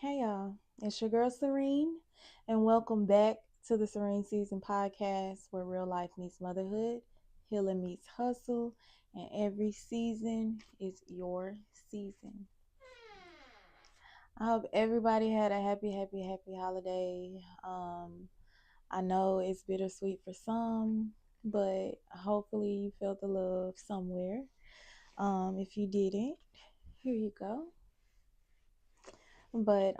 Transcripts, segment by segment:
Hey y'all, it's your girl Serene, and welcome back to the Serene Season Podcast where real life meets motherhood, healing meets hustle, and every season is your season. I hope everybody had a happy holiday. I know it's bittersweet for some, but hopefully you felt the love somewhere. If you didn't, here you go. But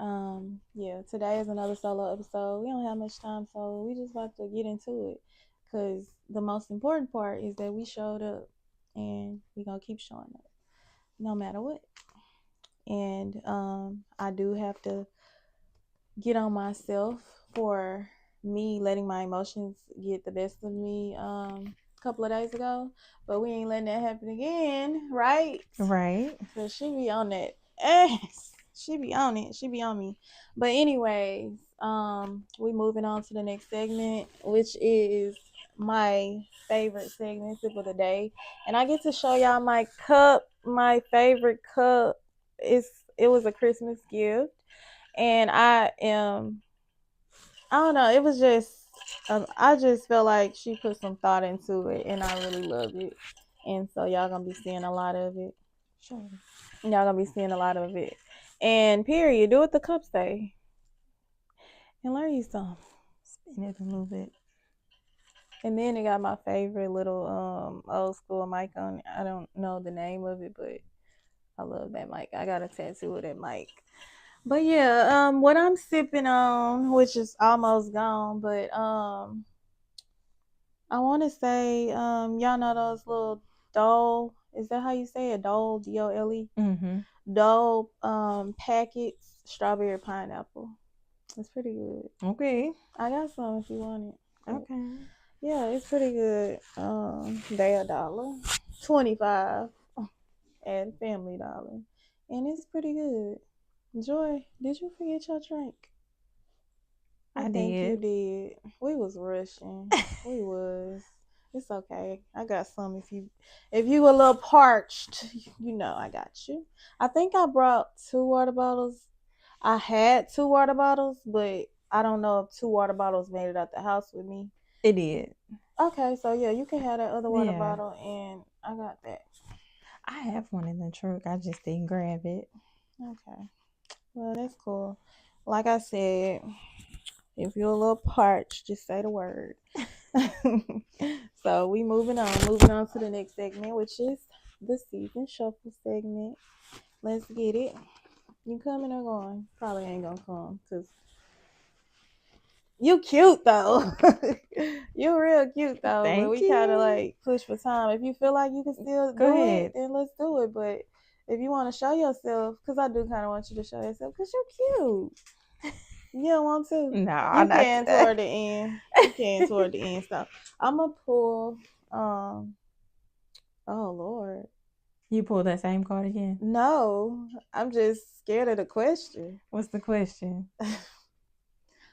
yeah, today is another solo episode. We don't have much time, so we just about to get into it. Cause the most important part is that we showed up, and we gonna keep showing up, no matter what. And I do have to get on myself for me letting my emotions get the best of me a couple of days ago, but we ain't letting that happen again, right? Right. Cause she be on that ass. She be on it. She be on me. But anyways, we moving on to the next segment, which is my favorite segment, sip of the day. And I get to show y'all my cup, my favorite cup. It was a Christmas gift. And I don't know, it was just I just felt like she put some thought into it and I really love it. And so y'all gonna be seeing a lot of it. Sure. Y'all gonna be seeing a lot of it. And period, do what the cup say. And learn you some. Spin it a little bit. And then it got my favorite little old school mic on it. I don't know the name of it, but I love that mic. I got a tattoo of that mic. But yeah, what I'm sipping on, which is almost gone, but I wanna say, y'all know those little Dole, is that how you say it? Dole, D-O-L-E? Mm-hmm. Dole packets, strawberry pineapple. It's pretty good. Okay. I got some if you want it. Okay. Yeah, it's pretty good. They $1.25 at Family Dollar, and it's pretty good. Joy, did you forget your drink? I I think you did. did. We was rushing. We was. It's okay. I got some. If you a little parched, you know I got you. I think I brought 2 water bottles. I had 2 water bottles, but I don't know if 2 water bottles made it out the house with me. It did. Okay, so yeah, you can have that other water Yeah. bottle, and I got that. I have one in the truck. I just didn't grab it. Okay, well that's cool. Like I said, if you're a little parched, just say the word. So we moving on to the next segment, which is the season shuffle segment. Let's get it. You coming or going? Probably ain't gonna come because you cute though. You real cute though, but Thank we kind of you. like push for time. If you feel like you can still Go do it, ahead. then let's do it. But if you want to show yourself, because I do kind of want you to show yourself, because you're cute. You don't want to? No, You not can today. toward the end. You can toward the end. So I'm gonna pull. Um. Oh Lord. You pulled that same card again. No, I'm just scared of the question. What's the question?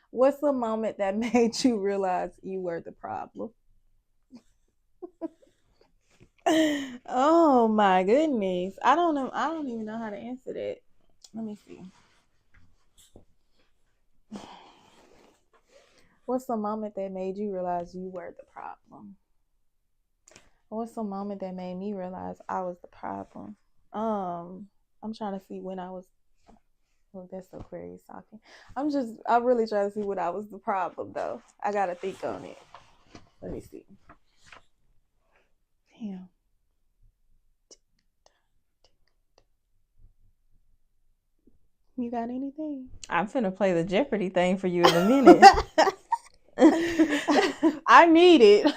What's the moment that made you realize you were the problem? Oh my goodness. I don't know. I don't even know how to answer that. Let me see. What's the moment that made you realize you were the problem? What's the moment that made me realize I was the problem? I'm trying to see when I was. Well, that's Aquarius talking. I really trying to see when I was the problem though. I gotta think on it. Let me see. Damn. You got anything? I'm finna play the Jeopardy thing for you in a minute. I need it.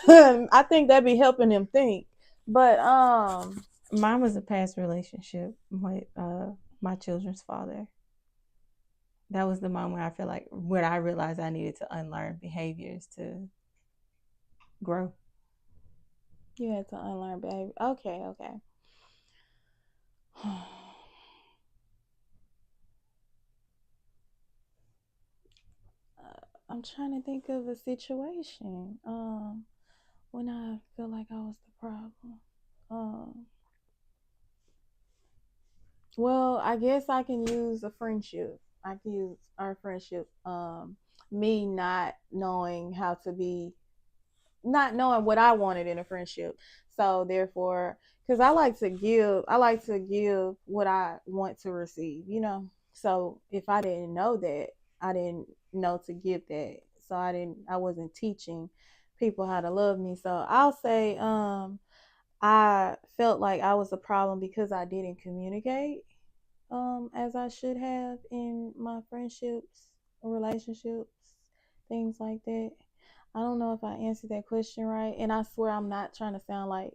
I think that'd be helping him think. But Mine was a past relationship with my children's father. That was the moment I feel like when I realized I needed to unlearn behaviors to grow. you had to unlearn behavior. Okay. I'm trying to think of a situation. When I feel like I was the problem. Um, Well, I guess I can use a friendship. I can use our friendship. Me not knowing how to be, not knowing what I wanted in a friendship. So therefore, because I like to give what I want to receive, you know. So if I didn't know that, I didn't know to give that. So I wasn't teaching people how to love me. So I'll say, I felt like I was a problem because I didn't communicate as I should have in my friendships, relationships, things like that. I don't know if I answered that question right, and I swear I'm not trying to sound like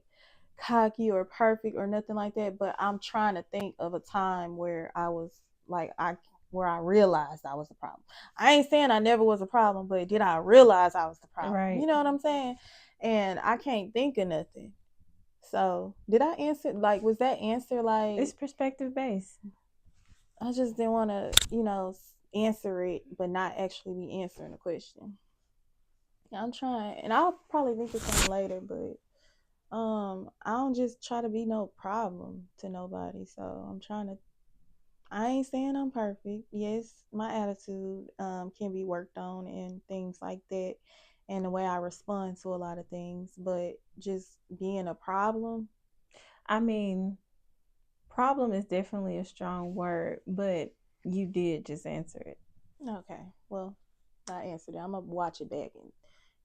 cocky or perfect or nothing like that, but I'm trying to think of a time where I was like where I realized I was a problem. I ain't saying I never was a problem, but did I realize I was the problem? Right. You know what I'm saying? And I can't think of nothing. So, did I answer like was that answer like It's perspective based. I just didn't want to, answer it, but not actually be answering the question. Yeah, I'm trying, and I'll probably think of something later, but I don't just try to be no problem to nobody. So I'm trying to. I ain't saying I'm perfect. Yes, my attitude can be worked on and things like that, and the way I respond to a lot of things. But just being a problem. I mean, problem is definitely a strong word, but you did just answer it. Okay, well, I answered it. I'm gonna watch it back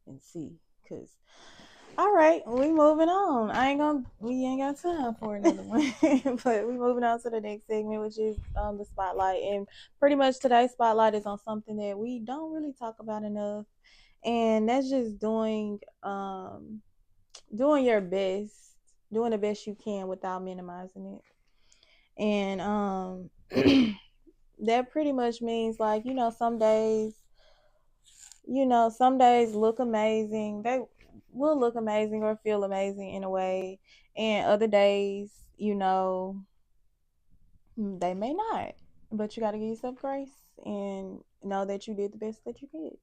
and see, cause all right, we moving on. We ain't got time for another one, but we moving on to the next segment, which is the spotlight. And pretty much today's spotlight is on something that we don't really talk about enough, and that's just doing your best, doing the best you can without minimizing it. And that pretty much means like some days look amazing. They will look amazing or feel amazing in a way. And other days, they may not. But you got to give yourself grace and know that you did the best that you could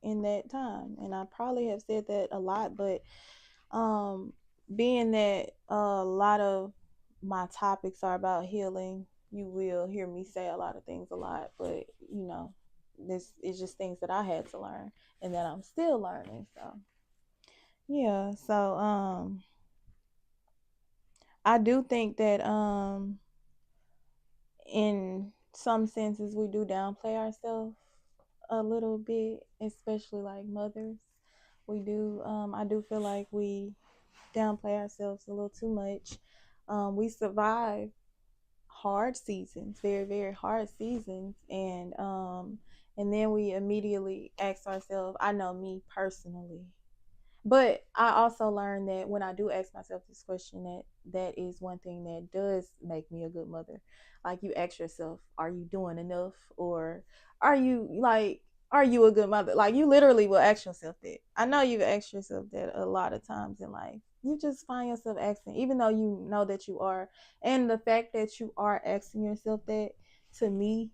in that time. And I probably have said that a lot, but um, being that a lot of my topics are about healing, you will hear me say a lot of things a lot, but this is just things that I had to learn and that I'm still learning. So yeah, so I do think that in some senses we do downplay ourselves a little bit, especially like mothers. We do I do feel like we downplay ourselves a little too much. We survive hard seasons, very, very hard seasons, and then we immediately ask ourselves, I know me personally, but I also learned that when I do ask myself this question, that is one thing that does make me a good mother. Like you ask yourself, are you doing enough, or are you a good mother? Like you literally will ask yourself that. I know you've asked yourself that a lot of times in life. You just find yourself asking, even though you know that you are, and the fact that you are asking yourself that, to me,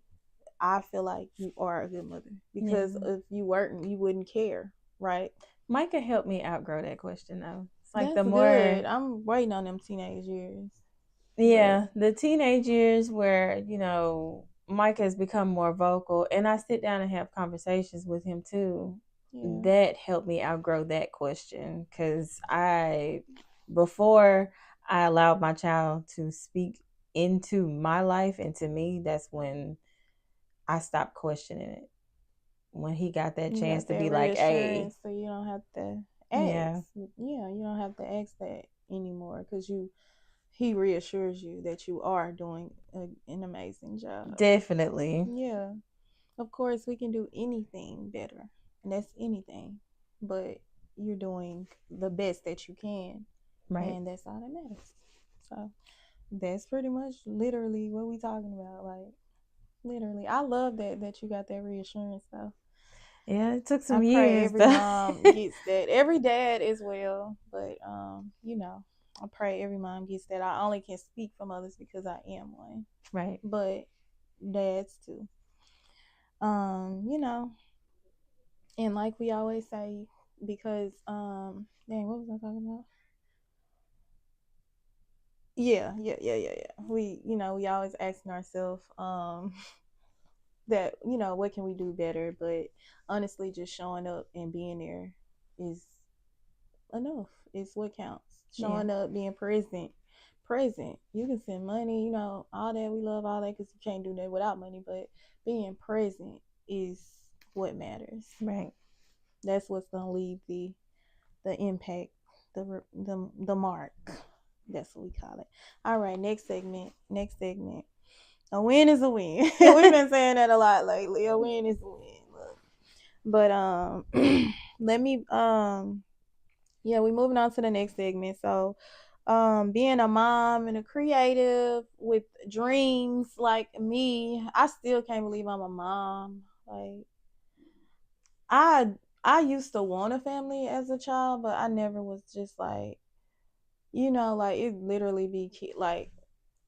I feel like you are a good mother because if you weren't, you wouldn't care, right? Micah helped me outgrow that question though. It's like That's the more good. I'm waiting on them teenage years. yeah, the teenage years where, Micah has become more vocal and I sit down and have conversations with him too. Yeah. That helped me outgrow that question because before I allowed my child to speak into my life and to me, that's when I stopped questioning it. When he got that You chance got to that be like, hey, reassurance, so you don't have to yeah, ask. Yeah, you don't have to ask that anymore because he reassures you that you are doing an amazing job. definitely. Yeah. Of course, we can do anything better, and that's anything, but you're doing the best that you can, Right. and that's all that matters. So that's pretty much literally what we talking about. Like literally, I love that you got that reassurance though. Yeah, it took I some pray years every though. mom gets that. Every dad as well, but I pray every mom gets that. I only can speak for mothers because I am one, Right. but dads too. You know, and like we always say, because dang, what was I talking about? Yeah. We always asking ourselves, that, what can we do better? But honestly, just showing up and being there is enough. It's what counts. Yeah. Showing up, being present. You can send money, all that. We love all that because you can't do that without money. But being present is what matters. Right. That's what's gonna leave the impact, the mark. That's what we call it. All right, next segment. Next segment. A win is a win. We've been saying that a lot lately. A win is a win. Look. But let me yeah, we moving on to the next segment. So being a mom and a creative with dreams like me, I still can't believe I'm a mom. Like I I used to want a family as a child, but I never was just like, like it literally be like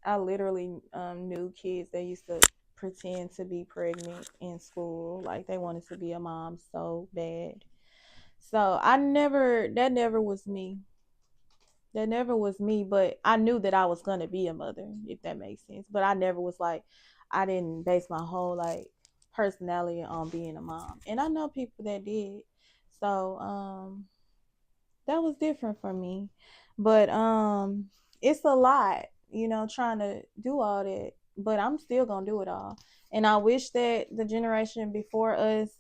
I literally knew kids that used to pretend to be pregnant in school, like they wanted to be a mom so bad. So that never was me. That never was me, but I knew that I was gonna be a mother, if that makes sense. But I never was like, I didn't base my whole like personality on being a mom. And I know people that did. So that was different for me. But it's a lot, trying to do all that. But I'm still gonna do it all. And I wish that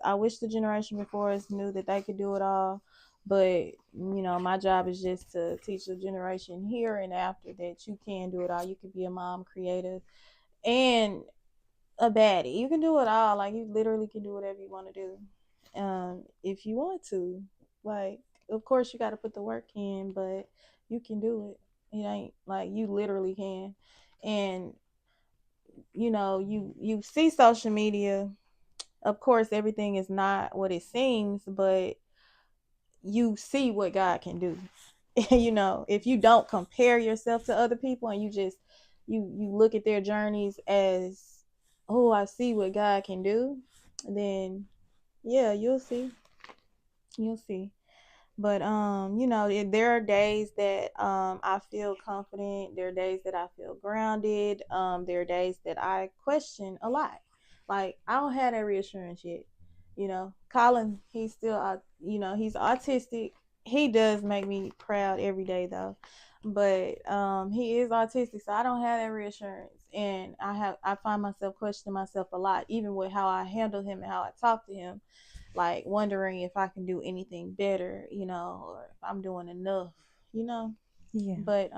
I wish the generation before us knew that they could do it all. But my job is just to teach the generation here and after that you can do it all. You can be a mom, creative, and a baddie. You can do it all. Like you literally can do whatever you want to do, if you want to. Like, of course, you got to put the work in, but you can do it. It ain't like you literally can, and you see social media. Of course, everything is not what it seems, but you see what God can do. If you don't compare yourself to other people and you just you look at their journeys as, oh, I see what God can do, then yeah, you'll see. But there are days that I feel confident. There are days that I feel grounded. There are days that I question a lot. Like I don't have that reassurance yet. Colin, he's still he's autistic. He does make me proud every day though. But he is autistic, so I don't have that reassurance. And I find myself questioning myself a lot, even with how I handle him and how I talk to him, like wondering if I can do anything better, or if I'm doing enough. Yeah. But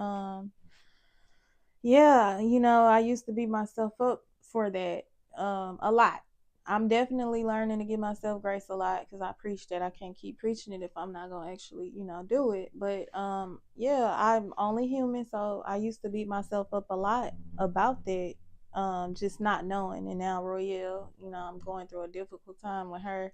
yeah, I used to beat myself up for that a lot. I'm definitely learning to give myself grace a lot because I preach that. I can't keep preaching it if I'm not gonna actually, do it. But yeah, I'm only human, so I used to beat myself up a lot about that, just not knowing. And now Royale, I'm going through a difficult time with her,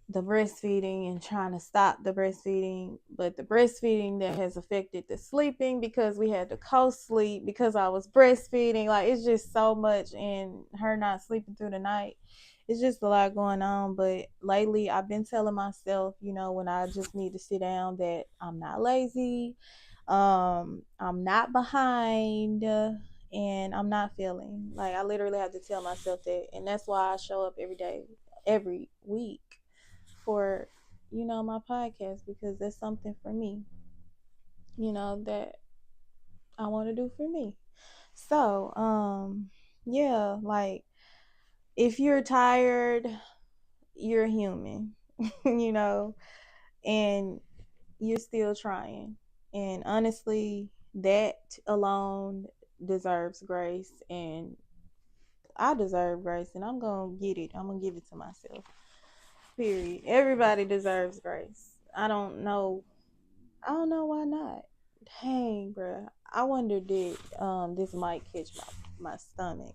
the breastfeeding and trying to stop the breastfeeding, but the breastfeeding that has affected the sleeping because we had to co-sleep because I was breastfeeding. Like it's just so much, and her not sleeping through the night. It's just a lot going on. But lately I've been telling myself, when I just need to sit down, that I'm not lazy, I'm not behind, and I'm not failing. Like I literally have to tell myself that, and that's why I show up every day, every week for my podcast, because that's something for me, that I want to do for me. So yeah, like if you're tired, you're human. you know and you're still trying, and honestly, that alone deserves grace, and I deserve grace, and I'm gonna get it. I'm gonna give it to myself, period. Everybody deserves grace. I don't know why not. Dang, bruh. I wonder did this might catch my stomach.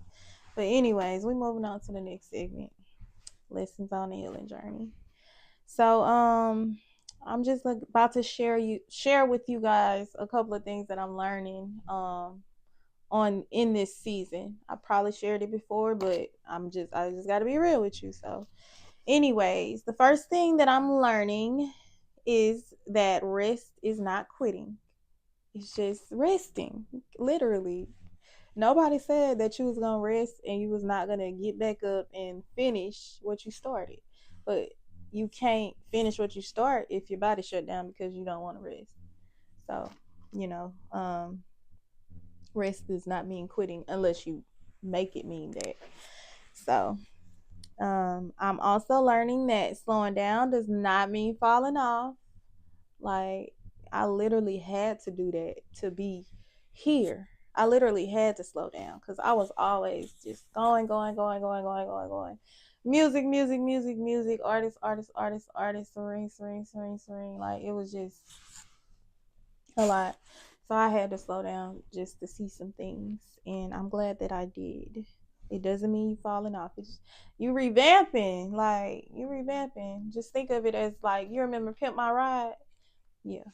But anyways, we moving on to the next segment. Lessons on the healing journey. So I'm just about to share with you guys a couple of things that I'm learning on in this season. I probably shared it before, but I just gotta be real with you. So anyways, the first thing that I'm learning is that rest is not quitting. It's just resting, literally. Nobody said that you was gonna rest and you was not gonna get back up and finish what you started. But you can't finish what you start if your body shut down because you don't want to rest. So, you know, rest does not mean quitting unless you make it mean that. So, I'm also learning that slowing down does not mean falling off. Like, I literally had to do that to be here. I literally had to slow down because I was always just going. Music, music, music, music, artist, serene, serene, serene, serene. Like, it was just a lot. So I had to slow down just to see some things. And I'm glad that I did. It doesn't mean you falling off. It's you revamping. Like, you revamping. Just think of it as like, you remember Pimp My Ride? Yeah,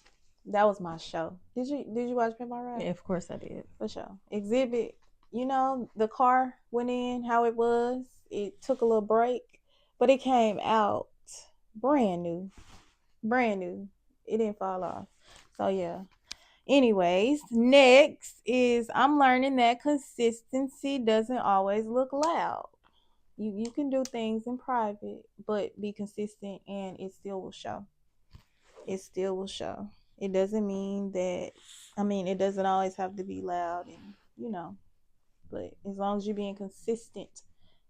that was my show. Did you watch Pimp My Ride? Yeah, of course I did. For sure. Exhibit. You know, the car went in how it was. It took a little break, but it came out brand new, brand new. It didn't fall off. So yeah. Anyways, next is I'm learning that consistency doesn't always look loud. You can do things in private, but be consistent and it still will show. It still will show. It doesn't mean that, I mean, it doesn't always have to be loud and, but as long as you're being consistent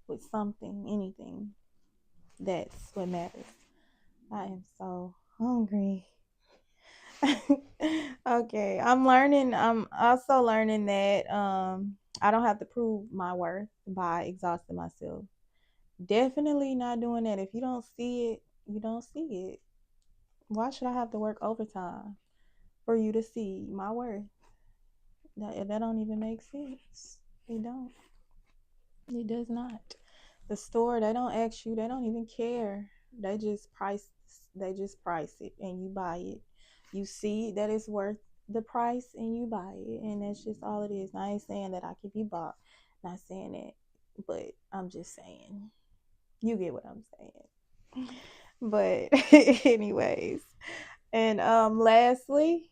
with something, anything, that's what matters. I am so hungry. Okay, I'm also learning that I don't have to prove my worth by exhausting myself. Definitely not doing that. If you don't see it, you don't see it. Why should I have to work overtime for you to see my worth? That don't even make sense. It don't. It does not. The store, they don't ask you, they don't even care. They just price it and you buy it. You see that it's worth the price and you buy it. And that's just all it is. I ain't saying that I can be bought. Not saying that. But I'm just saying. You get what I'm saying. But anyways. And lastly,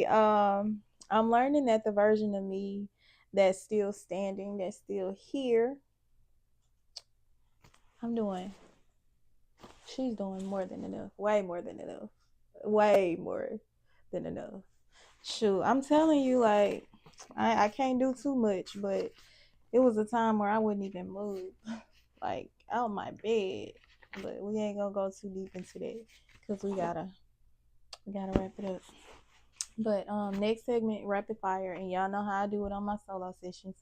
I'm learning that the version of me that's still standing, that's still here, I'm doing she's doing more than enough. Way more than enough. Way more than enough. Shoot, I'm telling you, like, I can't do too much, but it was a time where I wouldn't even move, like, out my bed. But we ain't gonna go too deep into that because we gotta wrap it up. But next segment, rapid fire, and y'all know how I do it on my solo sessions.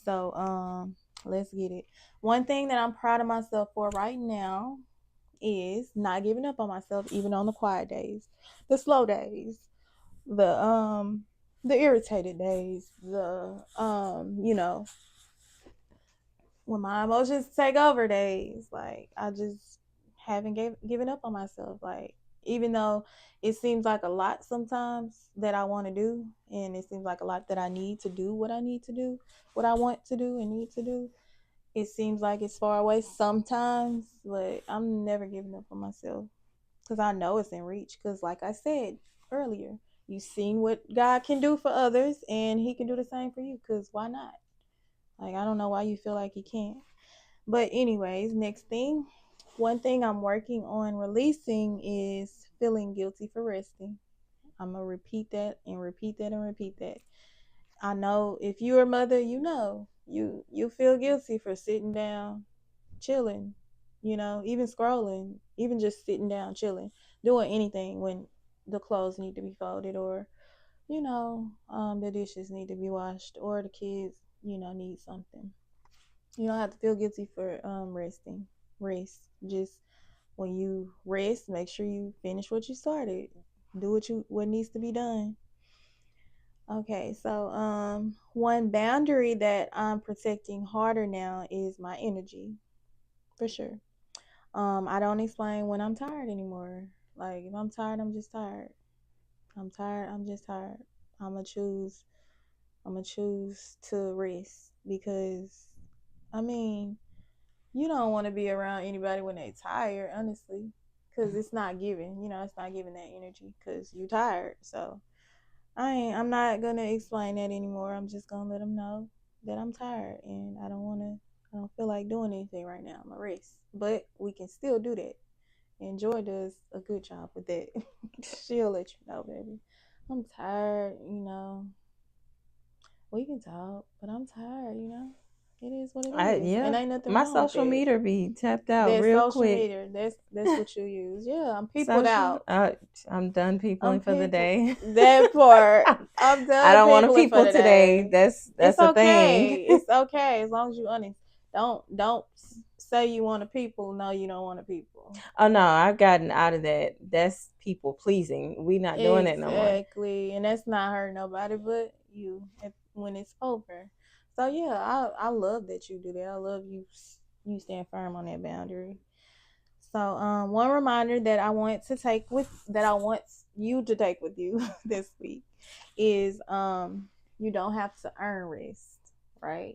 So let's get it. One thing that I'm proud of myself for right now is not giving up on myself even on the quiet days, the slow days, the irritated days, the when my emotions take over days. Like, I just haven't given up on myself. Like, even though it seems like a lot sometimes that I want to do, and it seems like a lot that I need to do what I need to do, what I want to do and need to do. It seems like it's far away sometimes, but I'm never giving up on myself because I know it's in reach. Because, like I said earlier, you've seen what God can do for others, and He can do the same for you. Because why not? Like, I don't know why you feel like He can't. But, anyways, next thing. One thing I'm working on releasing is feeling guilty for resting. I'm going to repeat that and repeat that and repeat that. I know if you're a mother, you feel guilty for sitting down, chilling, even scrolling, even just sitting down, chilling, doing anything when the clothes need to be folded, or the dishes need to be washed, or the kids, need something. You don't have to feel guilty for resting. Rest. Just when you rest, make sure you finish what you started. Do what needs to be done. Okay, so one boundary that I'm protecting harder now is my energy, for sure. I don't explain when I'm tired anymore. Like, if I'm tired, I'm just tired. I'm tired, I'm just tired. I'm gonna choose to rest because, I mean, you don't want to be around anybody when they tired, honestly, because it's not giving. It's not giving that energy because you're tired. So I'm not gonna explain that anymore. I'm just gonna let them know that I'm tired and I don't feel like doing anything right now. I'm a rest. But we can still do that. And Joy does a good job with that. She'll let you know, baby. I'm tired. We can talk, but I'm tired. It is what it is. And ain't nothing My wrong with social that. meter be tapped out That real social quick. media, that's what you use. Yeah, I'm peopled Social, out. I'm done peopling I'm for the people. day. That part. I'm I done don't want to peopling for people the today. day. That's It's a thing. okay. It's okay as long as you honest. Don't say you want to people. No, you don't want to people. Oh no, I've gotten out of that. That's people pleasing. We not doing that no more. Exactly, and that's not hurting nobody but you when it's over. So yeah, I love that you do that. I love you stand firm on that boundary. So one reminder that I want you to take with you this week is you don't have to earn rest, right?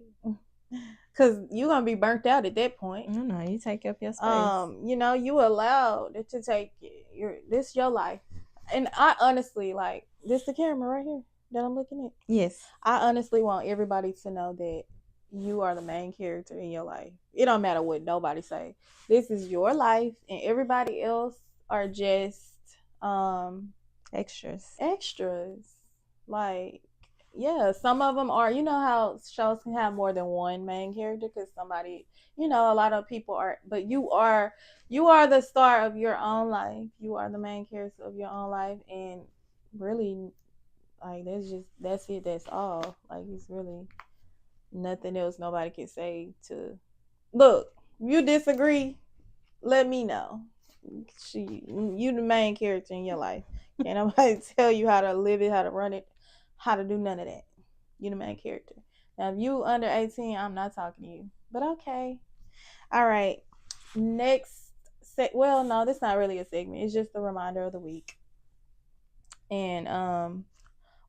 Because you're gonna be burnt out at that point. No, you take up your space. You allowed to take your life. And I honestly, like, this the camera right here that I'm looking at. Yes. I honestly want everybody to know that you are the main character in your life. It don't matter what nobody say. This is your life, and everybody else are just Extras. Like, yeah, some of them are. You know how shows can have more than one main character because somebody, a lot of people are. But you are the star of your own life. You are the main character of your own life, and really, like, that's it. That's all. Like, it's really nothing else nobody can say to. Look, you disagree, let me know. You the main character in your life. Can't nobody tell you how to live it, how to run it, how to do none of that. You the main character. Now, if you under 18, I'm not talking to you. But okay. All right. Next well, no, this is not really a segment. It's just a reminder of the week. And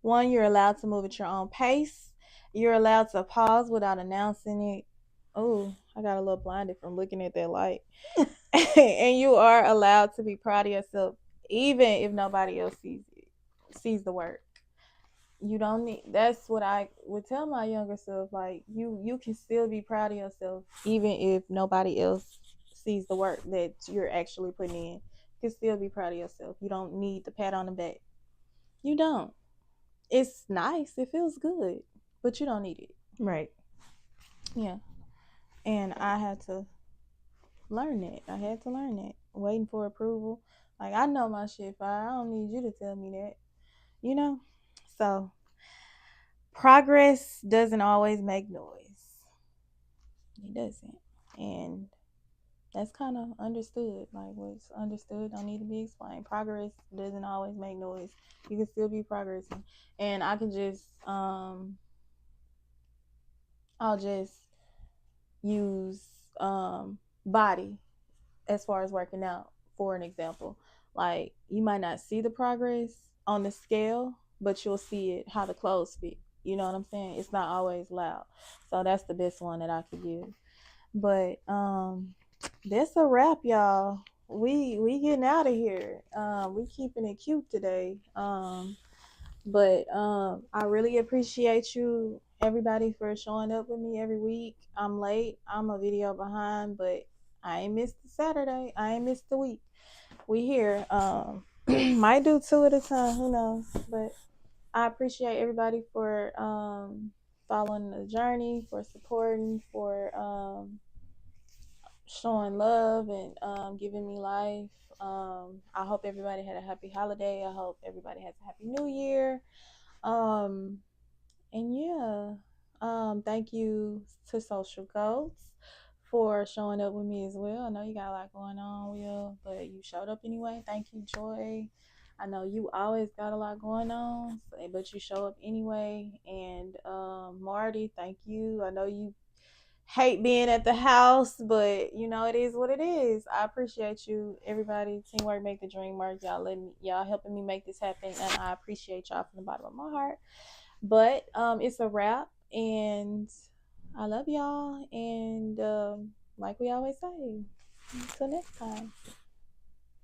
one, you're allowed to move at your own pace. You're allowed to pause without announcing it. Oh, I got a little blinded from looking at that light. And you are allowed to be proud of yourself, even if nobody else sees the work. You don't need. That's what I would tell my younger self. Like, you can still be proud of yourself, even if nobody else sees the work that you're actually putting in. You can still be proud of yourself. You don't need the pat on the back. You don't. It's nice. It feels good, but you don't need it. Right. Yeah. And I had to learn that. Waiting for approval. Like, I know my shit fire. I don't need you to tell me that. So progress doesn't always make noise. It doesn't. And that's kind of understood. Like, what's understood don't need to be explained. Progress doesn't always make noise. You can still be progressing. And I can just I'll just use body as far as working out for an example. Like, you might not see the progress on the scale, but you'll see it how the clothes fit. You know what I'm saying? It's not always loud. So that's the best one that I could give. But that's a wrap, y'all. We getting out of here. We keeping it cute today. But I really appreciate you, everybody, for showing up with me every week. I'm late. I'm a video behind, but I ain't missed the Saturday. I ain't missed the week. We here. Might do 2 at a time. Who knows? But I appreciate everybody for following the journey, for supporting, for showing love, and giving me life. I hope everybody had a happy holiday. I hope everybody has a happy new year. And yeah, thank you to Social Goats for showing up with me as well. I know you got a lot going on, Will, but you showed up anyway. Thank you, Joy. I know you always got a lot going on, but you show up anyway. And Marty, thank you. I know you hate being at the house, but it is what it is. I appreciate you, everybody. Teamwork make the dream work. Y'all helping me make this happen, and I appreciate y'all from the bottom of my heart. But it's a wrap, and I love y'all. And like we always say, until next time.